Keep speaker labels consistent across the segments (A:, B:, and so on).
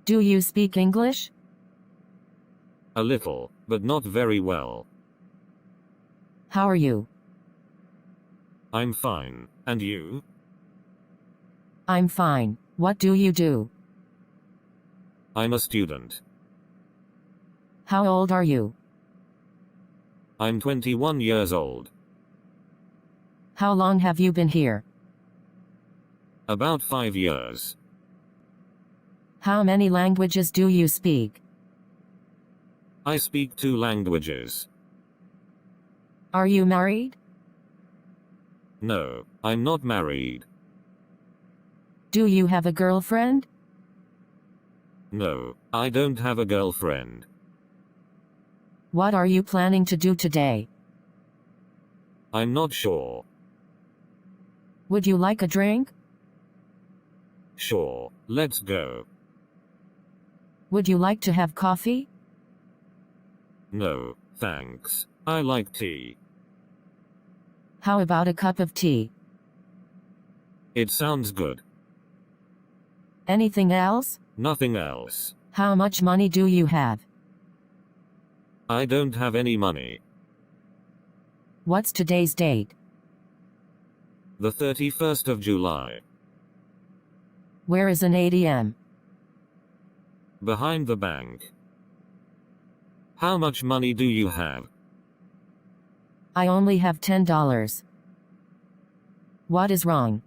A: Do you speak English?
B: A little, but not very well.
A: How are you?
B: I'm fine. And you?
A: I'm fine. What do you do?
B: I'm a student.
A: How old are you?
B: I'm 21 years old.
A: How long have you been here?
B: About 5 years.
A: How many languages do you speak?
B: I speak 2 languages.
A: Are you married?
B: No, I'm not married.
A: Do you have a girlfriend?
B: No, I don't have a girlfriend.
A: What are you planning to do today?
B: I'm not sure.
A: Would you like a drink?
B: Sure, let's go.
A: Would you like to have coffee?
B: No, thanks. I like tea.
A: How about a cup of tea?
B: It sounds good.
A: Anything else?
B: Nothing else.
A: How much money do you have?
B: I don't have any money.
A: What's today's date?
B: The 31st of July.
A: Where is an ATM?
B: Behind the bank. How much money do you have?
A: I only have $10. What is wrong?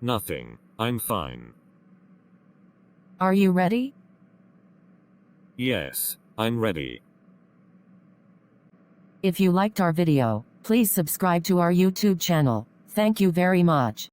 B: Nothing. I'm fine.
A: Are you ready?
B: Yes, I'm ready.
A: If you liked our video, please subscribe to our YouTube channel. Thank you very much.